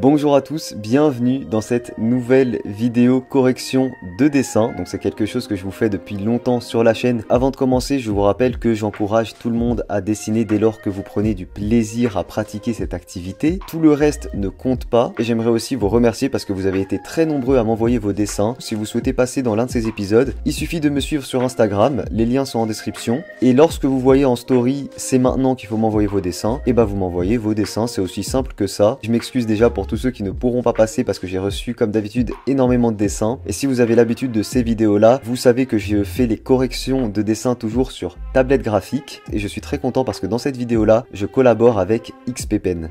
Bonjour à tous, bienvenue dans cette nouvelle vidéo correction de dessin. Donc c'est quelque chose que je vous fais depuis longtemps sur la chaîne. Avant de commencer, je vous rappelle que j'encourage tout le monde à dessiner dès lors que vous prenez du plaisir à pratiquer cette activité. Tout le reste ne compte pas. Et j'aimerais aussi vous remercier parce que vous avez été très nombreux à m'envoyer vos dessins. Si vous souhaitez passer dans l'un de ces épisodes, il suffit de me suivre sur Instagram, les liens sont en description. Et lorsque vous voyez en story, c'est maintenant qu'il faut m'envoyer vos dessins, et bah vous m'envoyez vos dessins, c'est aussi simple que ça. Je m'excuse déjà pour tous ceux qui ne pourront pas passer parce que j'ai reçu comme d'habitude énormément de dessins. Et si vous avez l'habitude de ces vidéos là, vous savez que je fais les corrections de dessins toujours sur tablette graphique. Et je suis très content parce que dans cette vidéo là, je collabore avec XPpen.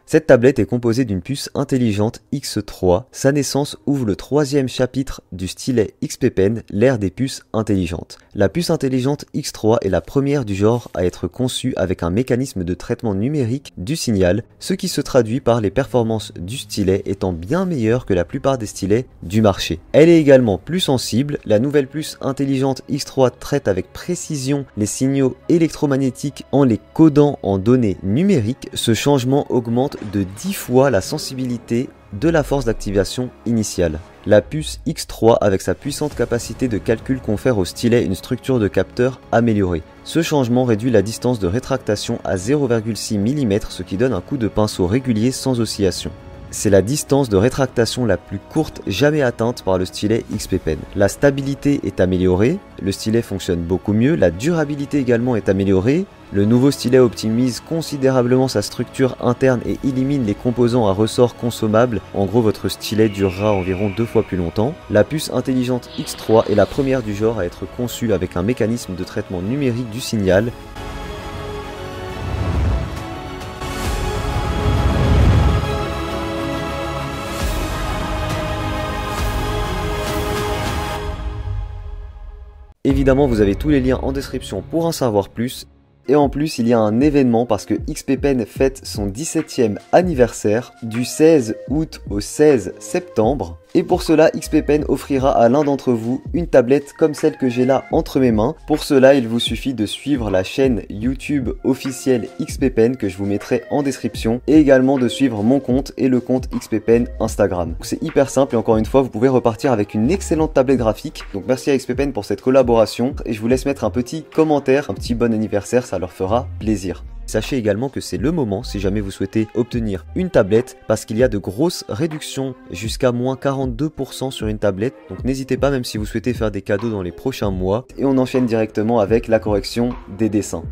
Cette tablette est composée d'une puce intelligente X3. Sa naissance ouvre le troisième chapitre du stylet XPpen, l'ère des puces intelligentes. La puce intelligente X3 est la première du genre à être conçue avec un mécanisme de traitement numérique du signal, ce qui se traduit par les performances du stylet étant bien meilleures que la plupart des stylets du marché. Elle est également plus sensible. La nouvelle puce intelligente X3 traite avec précision les signaux électromagnétiques en les codant en données numériques. Ce changement augmente de 10 fois la sensibilité de la force d'activation initiale. La puce X3 avec sa puissante capacité de calcul confère au stylet une structure de capteur améliorée. Ce changement réduit la distance de rétractation à 0,6 mm, ce qui donne un coup de pinceau régulier sans oscillation. C'est la distance de rétractation la plus courte jamais atteinte par le stylet XPpen. La stabilité est améliorée, le stylet fonctionne beaucoup mieux, la durabilité également est améliorée. Le nouveau stylet optimise considérablement sa structure interne et élimine les composants à ressort consommables. En gros, votre stylet durera environ 2 fois plus longtemps. La puce intelligente X3 est la première du genre à être conçue avec un mécanisme de traitement numérique du signal. Évidemment, vous avez tous les liens en description pour en savoir plus. Et en plus, il y a un événement parce que XPpen fête son 17e anniversaire du 16 août au 16 septembre. Et pour cela, XPpen offrira à l'un d'entre vous une tablette comme celle que j'ai là entre mes mains. Pour cela, il vous suffit de suivre la chaîne YouTube officielle XPpen que je vous mettrai en description. Et également de suivre mon compte et le compte XPpen Instagram. C'est hyper simple et encore une fois, vous pouvez repartir avec une excellente tablette graphique. Donc merci à XPpen pour cette collaboration. Et je vous laisse mettre un petit commentaire, un petit bon anniversaire, ça leur fera plaisir. Sachez également que c'est le moment si jamais vous souhaitez obtenir une tablette parce qu'il y a de grosses réductions jusqu'à moins 42% sur une tablette. Donc n'hésitez pas même si vous souhaitez faire des cadeaux dans les prochains mois. Et on enchaîne directement avec la correction des dessins.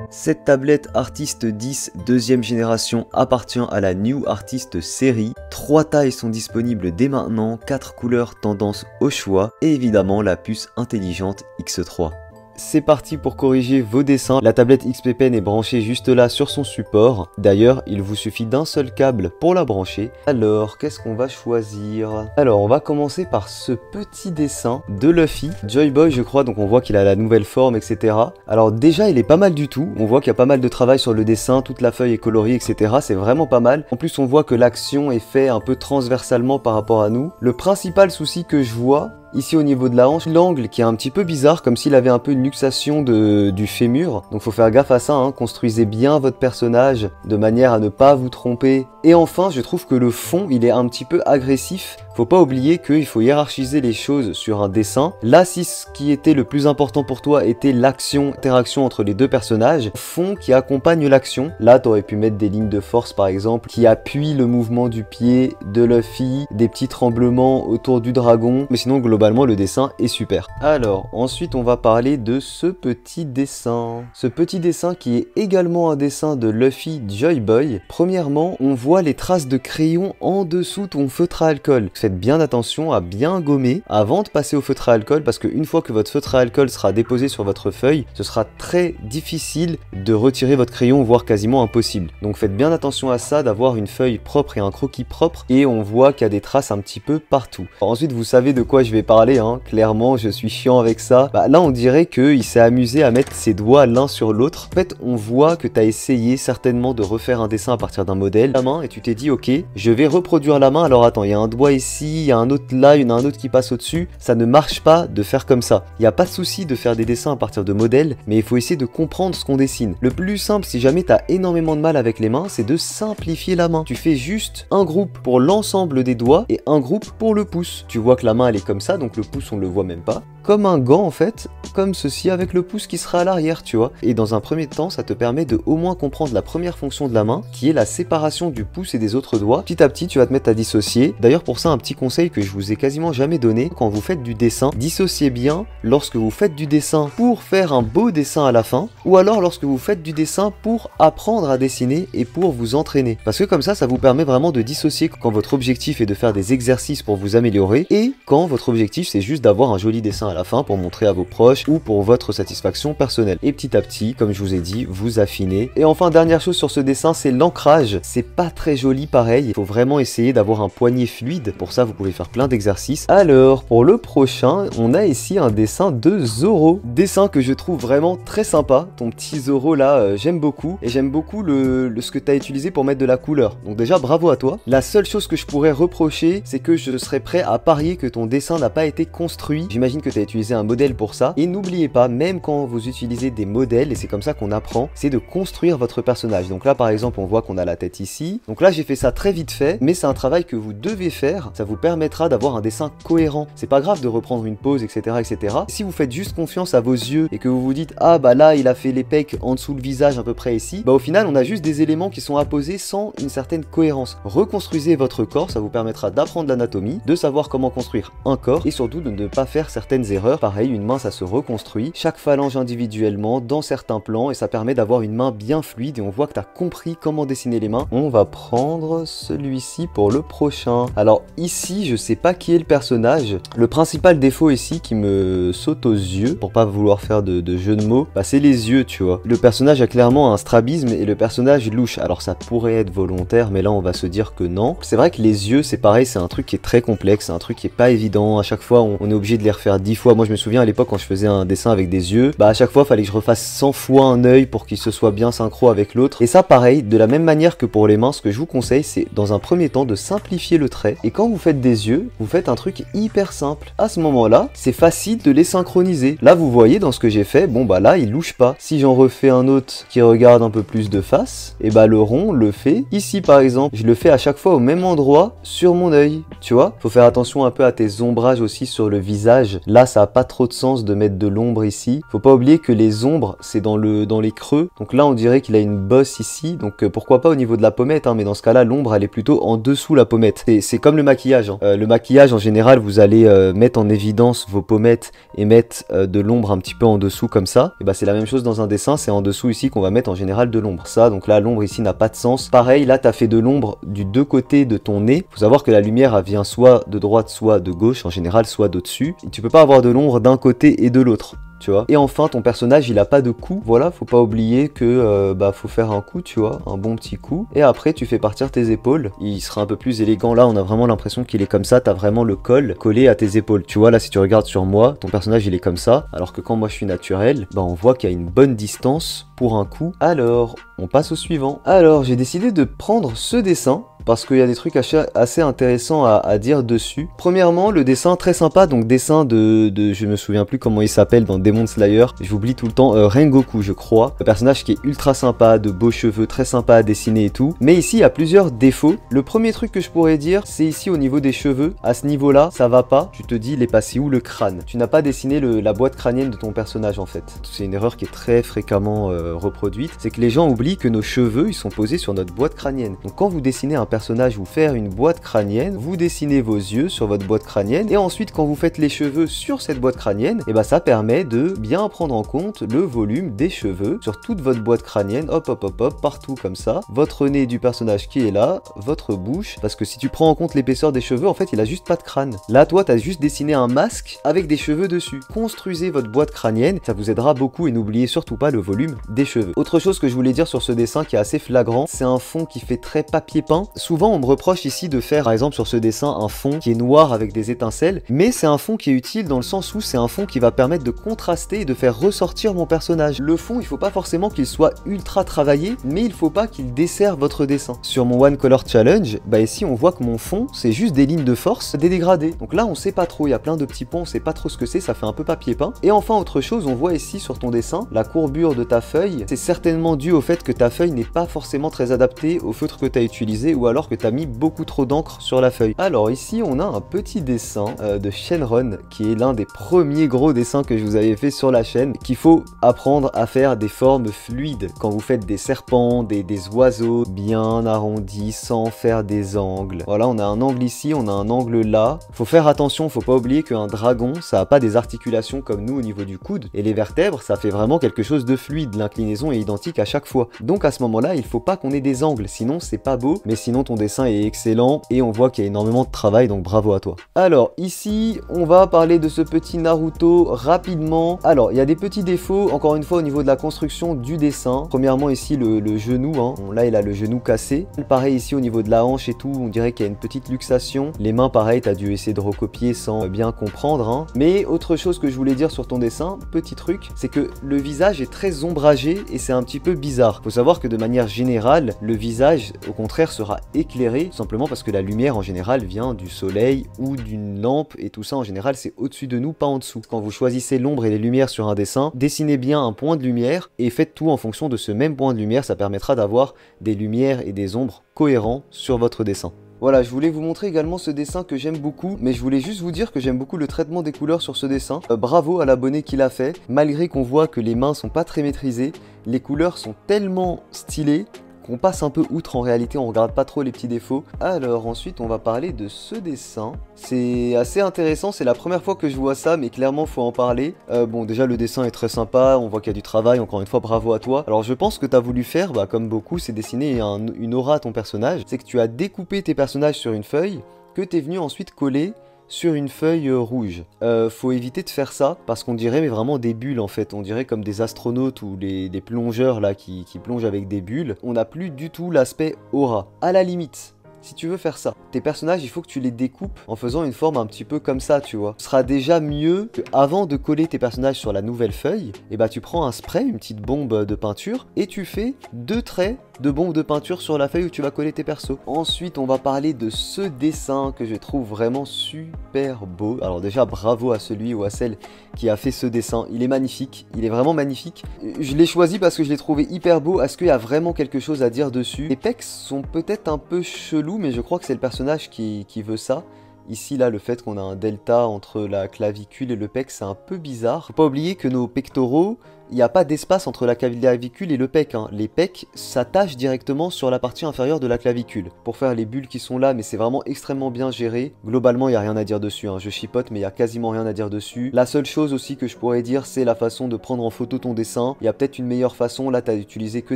Cette tablette Artist 10 deuxième génération appartient à la New Artist série. 3 tailles sont disponibles dès maintenant, 4 couleurs tendance au choix et évidemment la puce intelligente X3. C'est parti pour corriger vos dessins. La tablette XPpen est branchée juste là sur son support. D'ailleurs, il vous suffit d'un seul câble pour la brancher. Alors, qu'est-ce qu'on va choisir? Alors, on va commencer par ce petit dessin de Luffy. Joy Boy, je crois, donc on voit qu'il a la nouvelle forme, etc. Alors déjà, il est pas mal du tout. On voit qu'il y a pas mal de travail sur le dessin, toute la feuille est coloriée, etc. C'est vraiment pas mal. En plus, on voit que l'action est faite un peu transversalement par rapport à nous. Le principal souci que je vois, ici au niveau de la hanche, l'angle qui est un petit peu bizarre, comme s'il avait un peu une luxation du fémur. Donc faut faire gaffe à ça, hein. Construisez bien votre personnage de manière à ne pas vous tromper. Et enfin, je trouve que le fond, il est un petit peu agressif. Faut pas oublier qu'il faut hiérarchiser les choses sur un dessin. Là, si ce qui était le plus important pour toi était l'interaction entre les deux personnages, fond qui accompagne l'action. Là, tu aurais pu mettre des lignes de force par exemple, qui appuient le mouvement du pied de Luffy, des petits tremblements autour du dragon. Mais sinon, globalement, le dessin est super. Alors, ensuite, on va parler de ce petit dessin. Ce petit dessin qui est également un dessin de Luffy Joy Boy. Premièrement, on voit les traces de crayon en dessous ton feutre à alcool. Faites bien attention à bien gommer avant de passer au feutre à alcool parce qu'une fois que votre feutre à alcool sera déposé sur votre feuille, ce sera très difficile de retirer votre crayon, voire quasiment impossible. Donc faites bien attention à ça, d'avoir une feuille propre et un croquis propre, et on voit qu'il y a des traces un petit peu partout. Alors ensuite, vous savez de quoi je vais parler. parler, hein. Clairement je suis chiant avec ça. Bah là on dirait qu'il s'est amusé à mettre ses doigts l'un sur l'autre. En fait on voit que tu as essayé certainement de refaire un dessin à partir d'un modèle, la main, et tu t'es dit ok, je vais reproduire la main. Alors attends, il y a un doigt ici, il y a un autre là, il y en a un autre qui passe au-dessus. Ça ne marche pas de faire comme ça. Il n'y a pas de souci de faire des dessins à partir de modèles, mais il faut essayer de comprendre ce qu'on dessine. Le plus simple, si jamais tu as énormément de mal avec les mains, c'est de simplifier la main. Tu fais juste un groupe pour l'ensemble des doigts et un groupe pour le pouce. Tu vois que la main elle est comme ça, donc le pouce on le voit même pas. Comme un gant en fait, comme ceci avec le pouce qui sera à l'arrière, tu vois. Et dans un premier temps, ça te permet de au moins comprendre la première fonction de la main, qui est la séparation du pouce et des autres doigts. Petit à petit, tu vas te mettre à dissocier. D'ailleurs, pour ça, un petit conseil que je vous ai quasiment jamais donné, quand vous faites du dessin, dissociez bien lorsque vous faites du dessin pour faire un beau dessin à la fin, ou alors lorsque vous faites du dessin pour apprendre à dessiner et pour vous entraîner. Parce que comme ça vous permet vraiment de dissocier quand votre objectif est de faire des exercices pour vous améliorer et quand votre objectif c'est juste d'avoir un joli dessin à la fin pour montrer à vos proches ou pour votre satisfaction personnelle. Et petit à petit, comme je vous ai dit, vous affinez. Et enfin, dernière chose sur ce dessin, c'est l'ancrage. C'est pas très joli pareil, il faut vraiment essayer d'avoir un poignet fluide. Pour ça, vous pouvez faire plein d'exercices. Alors, pour le prochain, on a ici un dessin de Zoro. Dessin que je trouve vraiment très sympa. Ton petit Zoro là, j'aime beaucoup. Et j'aime beaucoup ce que tu as utilisé pour mettre de la couleur. Donc déjà, bravo à toi. La seule chose que je pourrais reprocher, c'est que je serais prêt à parier que ton dessin n'a pas été construit. J'imagine que tu as utilisé un modèle pour ça. Et n'oubliez pas, même quand vous utilisez des modèles, et c'est comme ça qu'on apprend, c'est de construire votre personnage. Donc là, par exemple, on voit qu'on a la tête ici. Donc là, j'ai fait ça très vite fait, mais c'est un travail que vous devez faire. Ça vous permettra d'avoir un dessin cohérent. C'est pas grave de reprendre une pose, etc., etc. Si vous faites juste confiance à vos yeux et que vous vous dites, ah bah là, il a fait les pecs en dessous le visage à peu près ici, bah au final, on a juste des éléments qui sont apposés sans une certaine cohérence. Reconstruisez votre corps, ça vous permettra d'apprendre l'anatomie, de savoir comment construire un corps et surtout de ne pas faire certaines erreurs. Pareil, une main ça se reconstruit, chaque phalange individuellement dans certains plans et ça permet d'avoir une main bien fluide et on voit que tu as compris comment dessiner les mains. On va prendre celui-ci pour le prochain. Alors ici, je sais pas qui est le personnage. Le principal défaut ici qui me saute aux yeux, pour pas vouloir faire de jeu de mots, bah, c'est les yeux, tu vois. Le personnage a clairement un strabisme et le personnage louche. Alors ça pourrait être volontaire, mais là on va se dire que non. C'est vrai que les yeux, c'est pareil, c'est un truc qui est très complexe, c'est un truc qui est pas évident. À chaque fois, on est obligé de les refaire 10 fois. Moi je me souviens à l'époque quand je faisais un dessin avec des yeux, bah à chaque fois fallait que je refasse 100 fois un œil pour qu'il se soit bien synchro avec l'autre. Et ça pareil, de la même manière que pour les mains, ce que je vous conseille c'est dans un premier temps de simplifier le trait. Et quand vous faites des yeux, vous faites un truc hyper simple. À ce moment-là, c'est facile de les synchroniser. Là vous voyez dans ce que j'ai fait, bon bah là il louche pas. Si j'en refais un autre qui regarde un peu plus de face, et bah le rond le fait ici par exemple. Je le fais à chaque fois au même endroit sur mon œil, tu vois. Faut faire attention un peu à tes ombrages aussi sur le visage. Là ça a pas trop de sens de mettre de l'ombre ici. Faut pas oublier que les ombres c'est dans les creux. Donc là on dirait qu'il a une bosse ici. Donc pourquoi pas au niveau de la pommette, hein, mais dans ce cas-là l'ombre elle est plutôt en dessous la pommette. C'est comme le maquillage. Hein. Le maquillage en général vous allez mettre en évidence vos pommettes et mettre de l'ombre un petit peu en dessous comme ça. Et bah c'est la même chose dans un dessin, c'est en dessous ici qu'on va mettre en général de l'ombre. Ça donc là l'ombre ici n'a pas de sens. Pareil là t'as fait de l'ombre du deux côtés de ton nez. Faut savoir que la lumière elle vient soit de droite soit de gauche en général, soit d'au-dessus. Tu peux pas avoir de l'ombre d'un côté et de l'autre. Tu vois. Et enfin ton personnage il a pas de cou, voilà, faut pas oublier que bah faut faire un coup, tu vois, un bon petit coup, et après tu fais partir tes épaules, il sera un peu plus élégant. Là on a vraiment l'impression qu'il est comme ça, t'as vraiment le col collé à tes épaules, tu vois. Là si tu regardes sur moi, ton personnage il est comme ça, alors que quand moi je suis naturel, bah on voit qu'il y a une bonne distance pour un coup. Alors on passe au suivant. Alors j'ai décidé de prendre ce dessin parce qu'il y a des trucs assez intéressants à dire dessus. Premièrement, le dessin très sympa, donc dessin de je me souviens plus comment il s'appelle dans Demon Slayer, j'oublie tout le temps, Rengoku je crois. Un personnage qui est ultra sympa, de beaux cheveux, très sympa à dessiner et tout. Mais ici il y a plusieurs défauts. Le premier truc que je pourrais dire, c'est ici au niveau des cheveux. À ce niveau-là, ça va pas. Tu te dis, il est passé où le crâne? Tu n'as pas dessiné la boîte crânienne de ton personnage en fait. C'est une erreur qui est très fréquemment reproduite. C'est que les gens oublient que nos cheveux, ils sont posés sur notre boîte crânienne. Donc quand vous dessinez un personnage ou faire une boîte crânienne, vous dessinez vos yeux sur votre boîte crânienne et ensuite quand vous faites les cheveux sur cette boîte crânienne, et bah ça permet de bien prendre en compte le volume des cheveux sur toute votre boîte crânienne, hop hop hop hop, partout comme ça, votre nez du personnage qui est là, votre bouche, parce que si tu prends en compte l'épaisseur des cheveux, en fait il a juste pas de crâne. Là toi t'as juste dessiné un masque avec des cheveux dessus. Construisez votre boîte crânienne, ça vous aidera beaucoup et n'oubliez surtout pas le volume des cheveux. Autre chose que je voulais dire sur ce dessin qui est assez flagrant, c'est un fond qui fait très papier peint. Souvent on me reproche ici de faire par exemple sur ce dessin un fond qui est noir avec des étincelles, mais c'est un fond qui est utile dans le sens où c'est un fond qui va permettre de contraster et de faire ressortir mon personnage. Le fond, il faut pas forcément qu'il soit ultra travaillé, mais il faut pas qu'il desserve votre dessin. Sur mon One Color Challenge, bah ici on voit que mon fond c'est juste des lignes de force, des dégradés. Donc là on sait pas trop, il y a plein de petits ponts, on sait pas trop ce que c'est, ça fait un peu papier peint. Et enfin autre chose, on voit ici sur ton dessin, la courbure de ta feuille, c'est certainement dû au fait que ta feuille n'est pas forcément très adaptée au feutre que tu as utilisé ou alors que tu as mis beaucoup trop d'encre sur la feuille. Alors ici on a un petit dessin de Shenron qui est l'un des premiers gros dessins que je vous avais fait sur la chaîne, qu'il faut apprendre à faire des formes fluides quand vous faites des serpents, des oiseaux bien arrondis sans faire des angles. Voilà, on a un angle ici, on a un angle là. Faut faire attention, faut pas oublier qu'un dragon, ça a pas des articulations comme nous au niveau du coude, et les vertèbres, ça fait vraiment quelque chose de fluide, l'inclinaison est identique à chaque fois. Donc à ce moment-là, il faut pas qu'on ait des angles, sinon c'est pas beau, mais sinon ton dessin est excellent, et on voit qu'il y a énormément de travail, donc bravo à toi. Alors ici, on va parler de ce petit Naruto rapidement. Alors il y a des petits défauts, encore une fois au niveau de la construction du dessin. Premièrement ici le genou, hein. Bon, là il a le genou cassé. Pareil ici au niveau de la hanche et tout, on dirait qu'il y a une petite luxation. Les mains pareil, t'as dû essayer de recopier sans bien comprendre, hein. Mais autre chose que je voulais dire sur ton dessin, petit truc, c'est que le visage est très ombragé et c'est un petit peu bizarre. Faut savoir que de manière générale, le visage au contraire sera éclairé, tout simplement parce que la lumière en général vient du soleil ou d'une lampe, et tout ça en général c'est au-dessus de nous, pas en dessous. Quand vous choisissez l'ombre et les lumières sur un dessin, dessinez bien un point de lumière et faites tout en fonction de ce même point de lumière, ça permettra d'avoir des lumières et des ombres cohérents sur votre dessin. Voilà, je voulais vous montrer également ce dessin que j'aime beaucoup, mais je voulais juste vous dire que j'aime beaucoup le traitement des couleurs sur ce dessin. Bravo à l'abonné qui l'a fait, malgré qu'on voit que les mains sont pas très maîtrisées, les couleurs sont tellement stylées qu'on passe un peu outre en réalité, on regarde pas trop les petits défauts. Alors ensuite on va parler de ce dessin. C'est assez intéressant, c'est la première fois que je vois ça, mais clairement faut en parler. Bon déjà le dessin est très sympa, on voit qu'il y a du travail, encore une fois bravo à toi. Alors je pense que tu as voulu faire, comme beaucoup, c'est dessiner une aura à ton personnage. C'est que tu as découpé tes personnages sur une feuille, que tu es venu ensuite coller sur une feuille rouge. Faut éviter de faire ça parce qu'on dirait mais vraiment des bulles en fait, on dirait comme des astronautes ou des plongeurs là qui plongent avec des bulles. On n'a plus du tout l'aspect aura. À la limite, si tu veux faire ça, tes personnages, il faut que tu les découpes en faisant une forme un petit peu comme ça, tu vois. Ce sera déjà mieux que avant de coller tes personnages sur la nouvelle feuille, et tu prends un spray, une petite bombe de peinture, et tu fais 2 traits de bombe de peinture sur la feuille où tu vas coller tes persos. Ensuite, on va parler de ce dessin que je trouve vraiment super beau. Alors déjà, bravo à celui ou à celle qui a fait ce dessin. Il est magnifique, il est vraiment magnifique. Je l'ai choisi parce que je l'ai trouvé hyper beau. Est-ce qu'il y a vraiment quelque chose à dire dessus? Les pecs sont peut-être un peu chelous, mais je crois que c'est le personnage qui veut ça. Ici, là, le fait qu'on a un delta entre la clavicule et le pec, c'est un peu bizarre. Faut pas oublier que nos pectoraux, il n'y a pas d'espace entre la clavicule et le pec, hein. Les pecs s'attachent directement sur la partie inférieure de la clavicule pour faire les bulles qui sont là, mais c'est vraiment extrêmement bien géré. Globalement, il n'y a rien à dire dessus, hein. Je chipote, mais il n'y a quasiment rien à dire dessus. La seule chose aussi que je pourrais dire, c'est la façon de prendre en photo ton dessin. Il y a peut-être une meilleure façon. Là, tu as utilisé que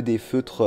des feutres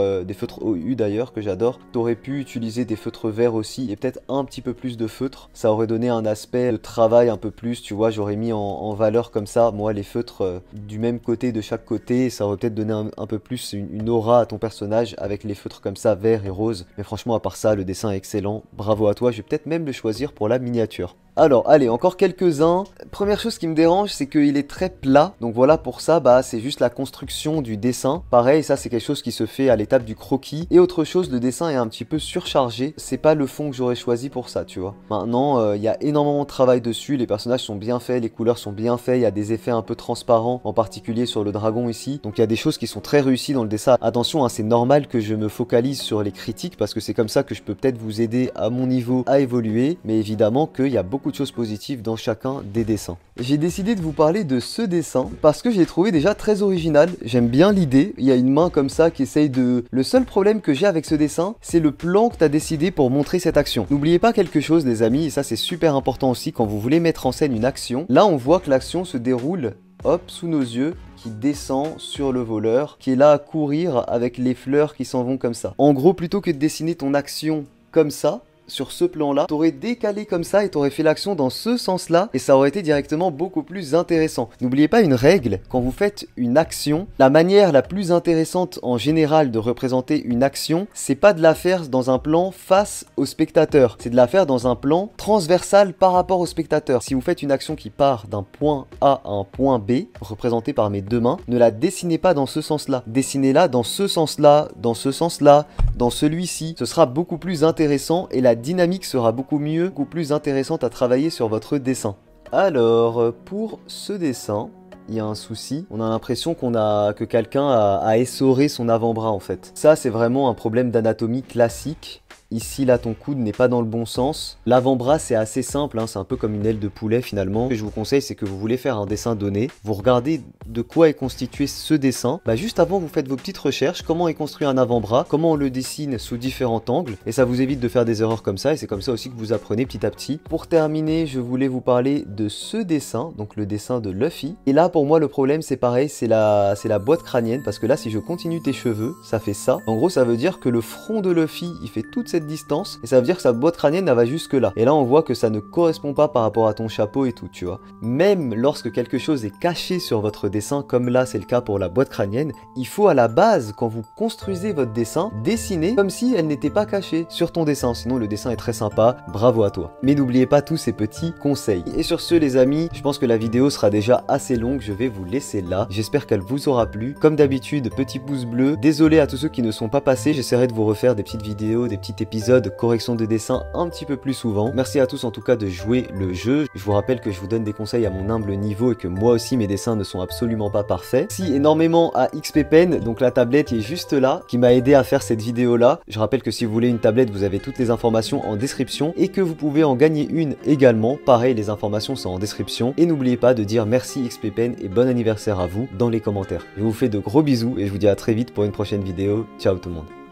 OU d'ailleurs, que j'adore. Tu aurais pu utiliser des feutres verts aussi et peut-être un petit peu plus de feutres. Ça aurait donné un aspect de travail un peu plus, tu vois, j'aurais mis en valeur comme ça, moi, les feutres du même côté de chaque côté, ça aurait peut-être donné un peu plus une aura à ton personnage avec les feutres comme ça, vert et rose. Mais franchement, à part ça, le dessin est excellent. Bravo à toi, je vais peut-être même le choisir pour la miniature. Alors, allez, encore quelques-uns. Première chose qui me dérange, c'est qu'il est très plat. Donc voilà, pour ça, c'est juste la construction du dessin. Pareil, ça, c'est quelque chose qui se fait à l'étape du croquis. Et autre chose, le dessin est un petit peu surchargé. C'est pas le fond que j'aurais choisi pour ça, tu vois. Maintenant, il y a énormément de travail dessus. Les personnages sont bien faits, les couleurs sont bien faits. Il y a des effets un peu transparents, en particulier sur le dragon ici. Donc il y a des choses qui sont très réussies dans le dessin. Attention, hein, c'est normal que je me focalise sur les critiques parce que c'est comme ça que je peux peut-être vous aider à mon niveau à évoluer. Mais évidemment qu'il y a beaucoup de choses positives dans chacun des dessins. J'ai décidé de vous parler de ce dessin parce que je l'ai trouvé déjà très original. J'aime bien l'idée. Il y a une main comme ça qui essaye de... Le seul problème que j'ai avec ce dessin, c'est le plan que tu as décidé pour montrer cette action. N'oubliez pas quelque chose, les amis, et ça c'est super important aussi quand vous voulez mettre en scène une action. Là, on voit que l'action se déroule hop, sous nos yeux, qui descend sur le voleur, qui est là à courir avec les fleurs qui s'en vont comme ça. En gros, plutôt que de dessiner ton action comme ça, sur ce plan-là, t'aurais décalé comme ça et t'aurais fait l'action dans ce sens-là et ça aurait été directement beaucoup plus intéressant. N'oubliez pas une règle, quand vous faites une action, la manière la plus intéressante en général de représenter une action, c'est pas de la faire dans un plan face au spectateur, c'est de la faire dans un plan transversal par rapport au spectateur. Si vous faites une action qui part d'un point A à un point B, représentée par mes deux mains, ne la dessinez pas dans ce sens-là. Dessinez-la dans ce sens-là, dans ce sens-là, dans celui-ci. Ce sera beaucoup plus intéressant et la dynamique sera beaucoup mieux, beaucoup plus intéressante à travailler sur votre dessin. Alors, pour ce dessin, il y a un souci. On a l'impression que quelqu'un a essoré son avant-bras en fait. Ça, c'est vraiment un problème d'anatomie classique. Ici, là, ton coude n'est pas dans le bon sens. L'avant-bras, c'est assez simple, hein, c'est un peu comme une aile de poulet finalement. Ce que je vous conseille, c'est que vous voulez faire un dessin donné. Vous regardez de quoi est constitué ce dessin. Juste avant, vous faites vos petites recherches. Comment est construit un avant-bras? Comment on le dessine sous différents angles? Et ça vous évite de faire des erreurs comme ça. Et c'est comme ça aussi que vous apprenez petit à petit. Pour terminer, je voulais vous parler de ce dessin, donc le dessin de Luffy. Et là, pour moi, le problème, c'est pareil, c'est la boîte crânienne. Parce que là, si je continue tes cheveux, ça fait ça. En gros, ça veut dire que le front de Luffy, il fait toute cette distance et ça veut dire que sa boîte crânienne elle va jusque là et là on voit que ça ne correspond pas par rapport à ton chapeau et tout, tu vois. Même lorsque quelque chose est caché sur votre dessin, comme là c'est le cas pour la boîte crânienne, il faut à la base, quand vous construisez votre dessin, dessiner comme si elle n'était pas cachée sur ton dessin, sinon le dessin est très sympa, bravo à toi. Mais n'oubliez pas tous ces petits conseils. Et sur ce les amis, je pense que la vidéo sera déjà assez longue, je vais vous laisser là, j'espère qu'elle vous aura plu. Comme d'habitude, petit pouce bleu, désolé à tous ceux qui ne sont pas passés, j'essaierai de vous refaire des petites vidéos, des petits épisodes correction de dessin un petit peu plus souvent. Merci à tous en tout cas de jouer le jeu. Je vous rappelle que je vous donne des conseils à mon humble niveau et que moi aussi mes dessins ne sont absolument pas parfaits. Merci énormément à XPPen, donc la tablette qui est juste là, qui m'a aidé à faire cette vidéo là. Je rappelle que si vous voulez une tablette, vous avez toutes les informations en description et que vous pouvez en gagner une également. Pareil, les informations sont en description. Et n'oubliez pas de dire merci XPPen et bon anniversaire à vous dans les commentaires. Je vous fais de gros bisous et je vous dis à très vite pour une prochaine vidéo. Ciao tout le monde.